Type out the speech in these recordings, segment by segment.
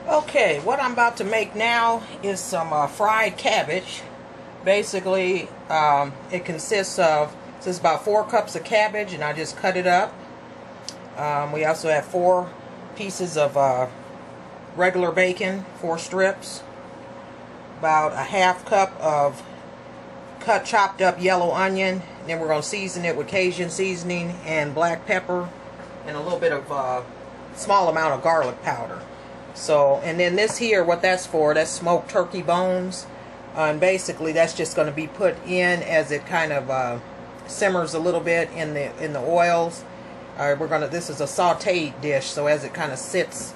Okay, what I'm about to make now is some fried cabbage. Basically, it consists of, this is about 4 cups of cabbage, and I just cut it up. We also have 4 pieces of regular bacon, 4 strips. About a ½ cup of chopped up yellow onion. And then we're going to season it with Cajun seasoning and black pepper and a little bit of small amount of garlic powder. So, and then this here, what that's for, that's smoked turkey bones. And basically that's just going to be put in as it kind of simmers a little bit in the oils. This is a sauteed dish, so as it kind of sits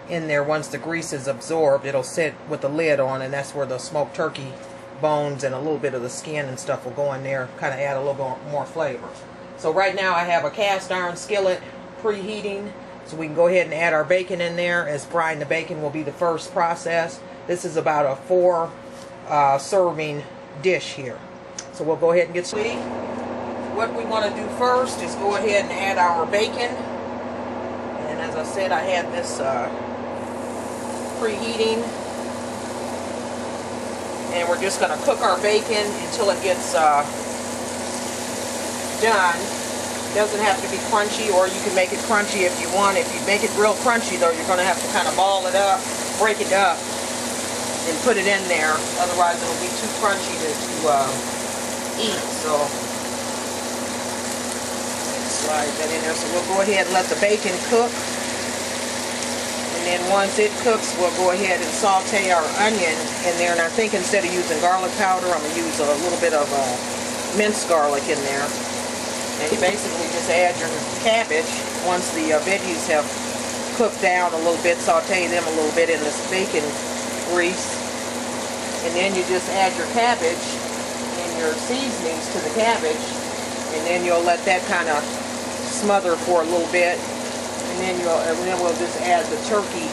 in there, once the grease is absorbed, it'll sit with the lid on, and that's where the smoked turkey bones and a little bit of the skin and stuff will go in there, kind of add a little bit more flavor. So right now I have a cast iron skillet preheating, so we can go ahead and add our bacon in there, as frying the bacon will be the first process. This is about a 4 serving dish here. So we'll go ahead and get started. What we want to do first is go ahead and add our bacon. And as I said, I had this preheating. And we're just going to cook our bacon until it gets done. It doesn't have to be crunchy, or you can make it crunchy if you want. If you make it real crunchy, though, you're going to have to kind of ball it up, break it up, and put it in there. Otherwise, it'll be too crunchy to eat. So slide that in there. So we'll go ahead and let the bacon cook. And then once it cooks, we'll go ahead and saute our onion in there. And I think instead of using garlic powder, I'm going to use a little bit of minced garlic in there. And you basically just add your cabbage once the veggies have cooked down a little bit. Saute them a little bit in this bacon grease. And then you just add your cabbage and your seasonings to the cabbage. And then you'll let that kind of smother for a little bit. And then we'll just add the turkey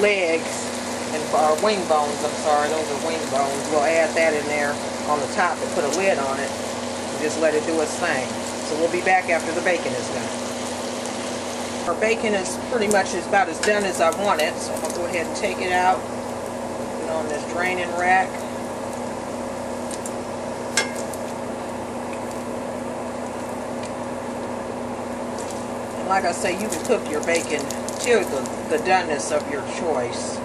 legs and wing bones. I'm sorry, those are wing bones. We'll add that in there on the top and put a lid on it. And just let it do its thing. So we'll be back after the bacon is done. Our bacon is pretty much about as done as I want it. So I'm going to go ahead and take it out, put it on this draining rack. And like I say, you can cook your bacon to the doneness of your choice.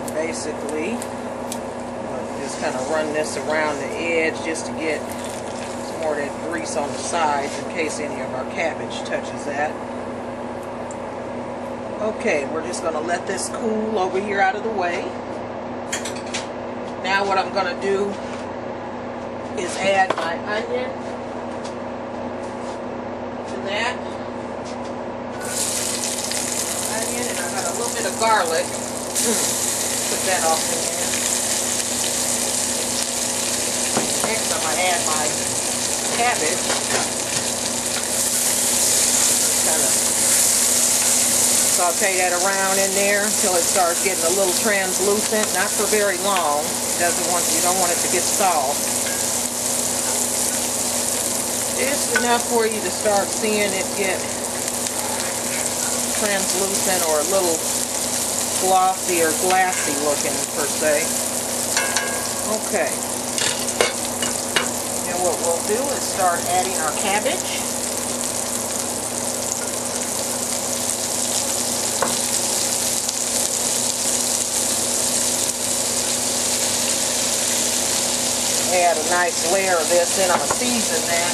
And basically, I'll just kind of run this around the edge just to get more of that grease on the sides in case any of our cabbage touches that. Okay, we're just going to let this cool over here out of the way. Now what I'm going to do is add my onion to that. Onion, and I got a little bit of garlic. Put that off in there. Next I'm going to add my cabbage. Kind of saute that around in there until it starts getting a little translucent. Not for very long. You don't want it to get soft. Just enough for you to start seeing it get translucent or a little glossy or glassy looking per se. Okay. And what we'll do is start adding our cabbage. Add a nice layer of this in. I'm going to season that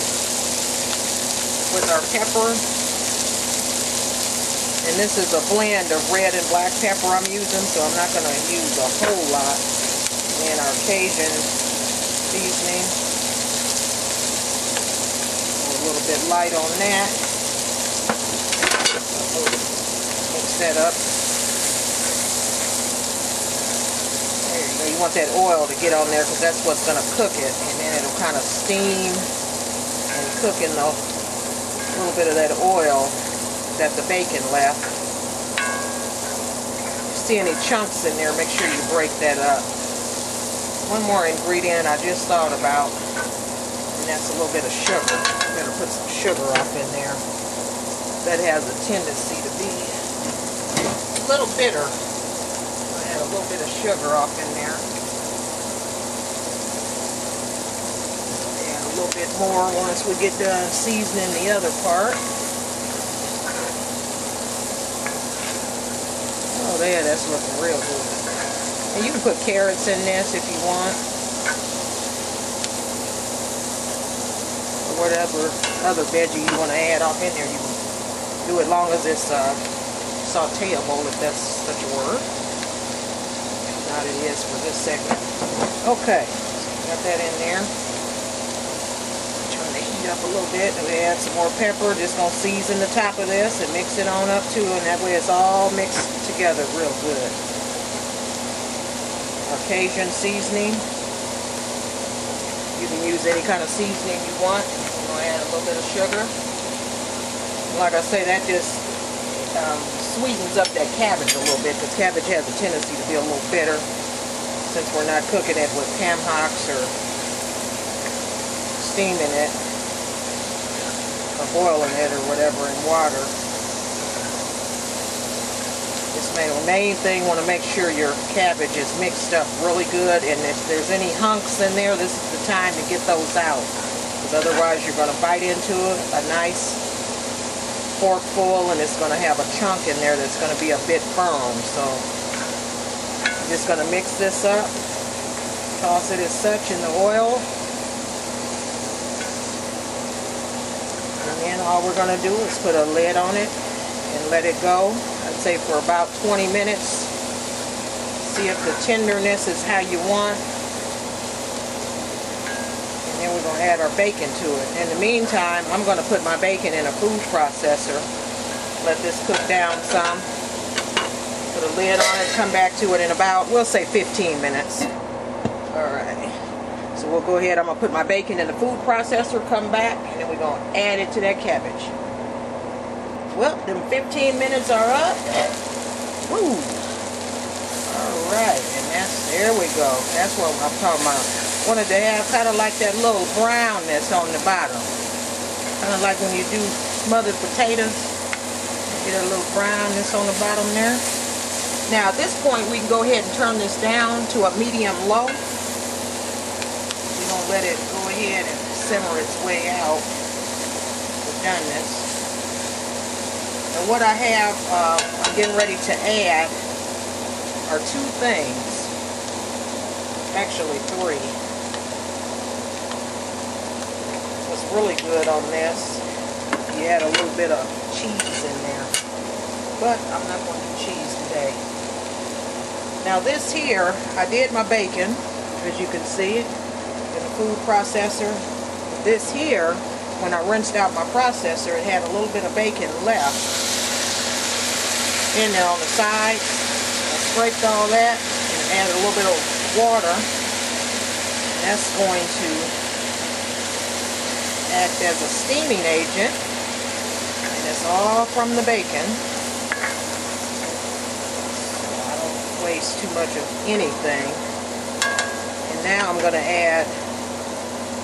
with our pepper. And this is a blend of red and black pepper I'm using, so I'm not going to use a whole lot. And our Cajun seasoning. A little bit light on that. Mix that up. There you go. You want that oil to get on there because that's what's going to cook it. And then it'll kind of steam and cook in the little bit of that oil that the bacon left. If you see any chunks in there, make sure you break that up. One more ingredient I just thought about, and that's a little bit of sugar. Better put some sugar up in there. That has a tendency to be a little bitter. I add a little bit of sugar off in there. Add a little bit more once we get done seasoning the other part. Oh, there, that's looking real good. And you can put carrots in this if you want. Or whatever other veggie you want to add off in there. You can do it long as it's sauteable, if that's such a word. If not, it is for this segment. Okay, got that in there. Turn the heat up a little bit, and we add some more pepper. Just gonna season the top of this and mix it on up too, and that way it's all mixed together real good. Cajun seasoning. You can use any kind of seasoning you want. You're gonna add a little bit of sugar. Like I say, that just sweetens up that cabbage a little bit, because cabbage has a tendency to be a little bitter since we're not cooking it with ham hocks or steaming it or boiling it or whatever in water. The main thing, want to make sure your cabbage is mixed up really good, and if there's any hunks in there, this is the time to get those out, because otherwise you're going to bite into a nice forkful and it's going to have a chunk in there that's going to be a bit firm. So I'm just going to mix this up, toss it as such in the oil, and then all we're going to do is put a lid on it and let it go. I'd say for about 20 minutes. See if the tenderness is how you want. And then we're going to add our bacon to it. In the meantime, I'm going to put my bacon in a food processor. Let this cook down some. Put a lid on it, come back to it in about, we'll say 15 minutes. Alright. So we'll go ahead, I'm going to put my bacon in the food processor, come back, and then we're going to add it to that cabbage. Well, them 15 minutes are up. Woo! Alright, and there we go. That's what I'm talking about. Wanted to have kind of like that little brownness on the bottom. Kind of like when you do smothered potatoes. Get a little brownness on the bottom there. Now at this point we can go ahead and turn this down to a medium low. We're going to let it go ahead and simmer its way out. We've done this. And what I have, I'm getting ready to add are two things. Actually three. What's really good on this, you add a little bit of cheese in there. But I'm not going to do cheese today. Now this here, I did my bacon, as you can see it, in the food processor. This here, when I rinsed out my processor, it had a little bit of bacon left in there on the side. I scraped all that and added a little bit of water. That's going to act as a steaming agent, and it's all from the bacon. So I don't waste too much of anything. And now I'm going to add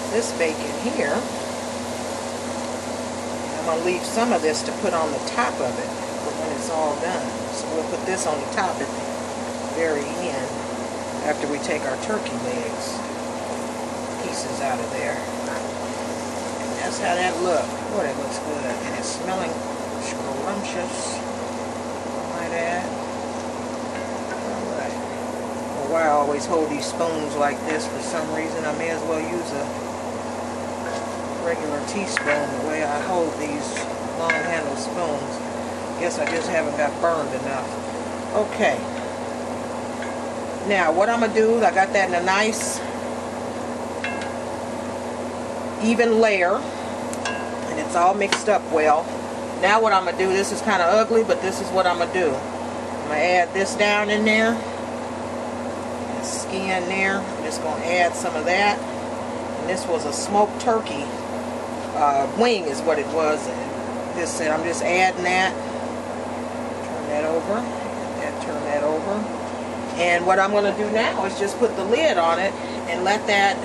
this bacon here. I'm going to leave some of this to put on the top of it when it's all done. So we'll put this on the top at the very end after we take our turkey legs pieces out of there. And that's how that looks. Oh, that looks good. And it's smelling scrumptious. Like that. Alright. Well, why I always hold these spoons like this, for some reason I may as well use a regular teaspoon the way I hold these long handled spoons. Guess I just haven't got burned enough. Okay. Now what I'm going to do, I got that in a nice even layer. And it's all mixed up well. Now what I'm going to do, this is kind of ugly, but this is what I'm going to do. I'm going to add this down in there. And skin there. I'm just going to add some of that. And this was a smoked turkey wing is what it was. I'm just adding that. That over, and turn that over. And what I'm going to do now is just put the lid on it and let that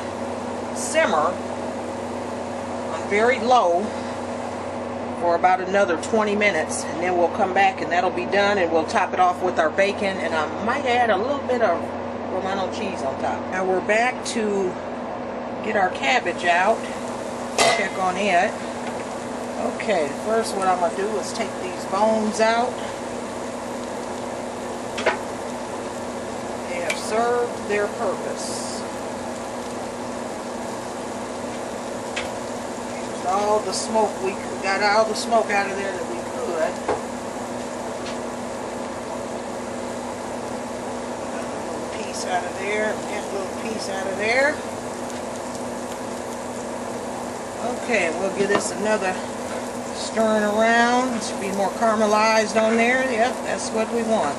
simmer on very low for about another 20 minutes, and then we'll come back and that'll be done, and we'll top it off with our bacon, and I might add a little bit of Romano cheese on top. Now we're back to get our cabbage out, check on it. Okay, first what I'm going to do is take these bones out. They have served their purpose. All the smoke, we got all the smoke out of there that we could. Got a little piece out of there, that little piece out of there. Okay, we'll give this another stirring around. It should be more caramelized on there. Yep, that's what we want.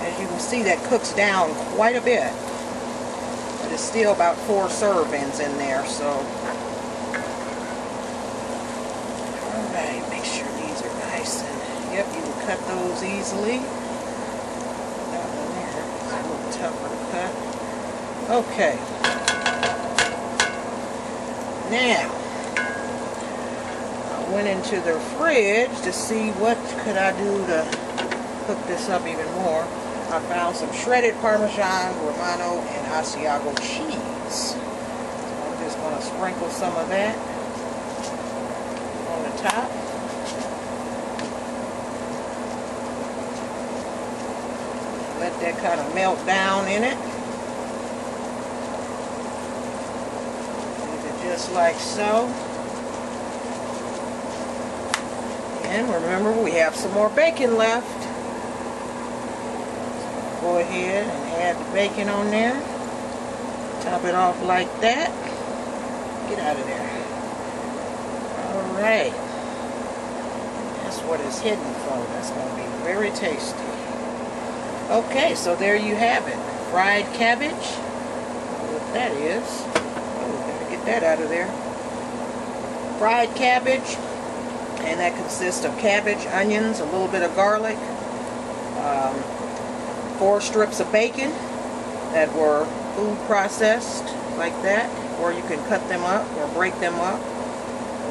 As you can see, that cooks down quite a bit, but it's still about 4 servings in there, so. Alright, make sure these are nice and, yep, you can cut those easily. That one there is a little tougher to cut. Okay. Now, I went into the fridge to see what could I do to cook this up even more. I found some shredded Parmesan, Romano, and Asiago cheese. So I'm just going to sprinkle some of that on the top. Let that kind of melt down in it. Leave it just like so. And remember, we have some more bacon left. So go ahead and add the bacon on there. Top it off like that. Get out of there. Alright. That's what it's hidden for. That's going to be very tasty. Okay, so there you have it. Fried cabbage. What that is. Oh, gotta get that out of there. Fried cabbage. And that consists of cabbage, onions, a little bit of garlic, 4 strips of bacon that were food processed like that, or you can cut them up or break them up,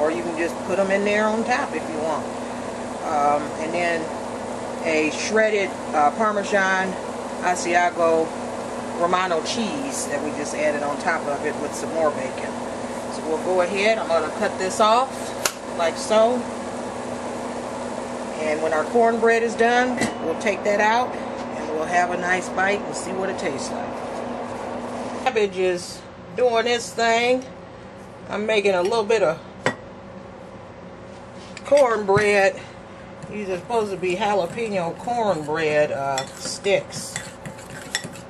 or you can just put them in there on top if you want. And then a shredded Parmesan Asiago Romano cheese that we just added on top of it with some more bacon. So we'll go ahead, I'm going to cut this off like so. And when our cornbread is done, we'll take that out and we'll have a nice bite and see what it tastes like. Cabbage is doing its thing. I'm making a little bit of cornbread. These are supposed to be jalapeno cornbread sticks.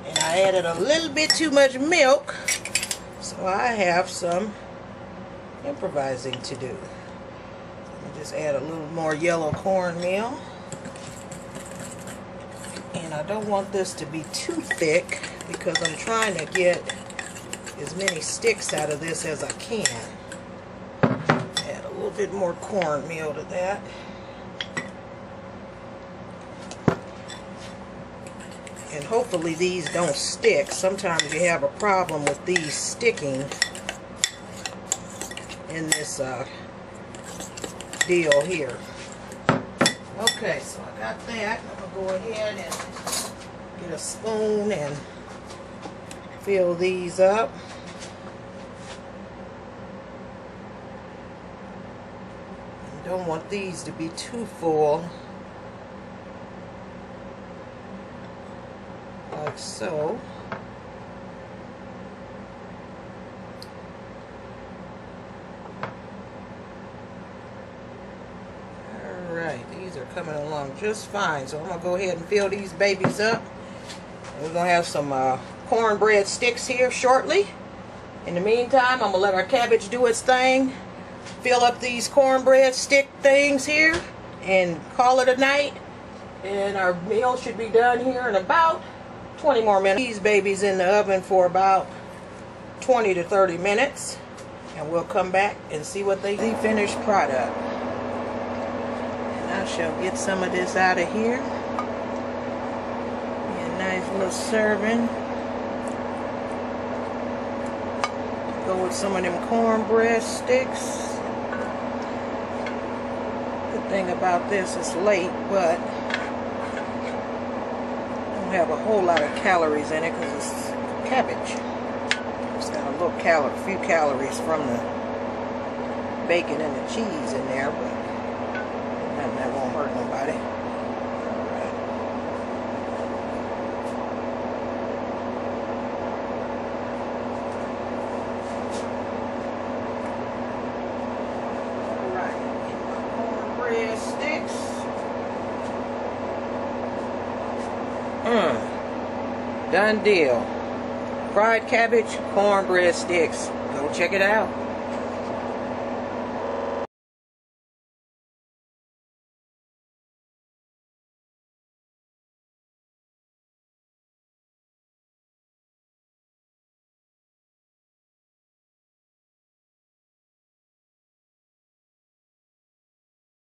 And I added a little bit too much milk, so I have some improvising to do. Just add a little more yellow cornmeal, and I don't want this to be too thick because I'm trying to get as many sticks out of this as I can. Add a little bit more cornmeal to that. And hopefully these don't stick. Sometimes you have a problem with these sticking in this deal here. Okay, so I got that. I'm going to go ahead and get a spoon and fill these up. And don't want these to be too full. Like so. These are coming along just fine, so I'm going to go ahead and fill these babies up. And we're going to have some cornbread sticks here shortly. In the meantime, I'm going to let our cabbage do its thing, fill up these cornbread stick things here, and call it a night. And our meal should be done here in about 20 more minutes. These babies in the oven for about 20 to 30 minutes, and we'll come back and see what they the finished product. I shall get some of this out of here. Be a nice little serving. Go with some of them cornbread sticks. thing about this, it's late, but don't have a whole lot of calories in it because it's cabbage. It's got a little few calories from the bacon and the cheese in there, but nothing that won't hurt nobody. Alright, get my cornbread sticks. Done deal. Fried cabbage, cornbread sticks. Go check it out.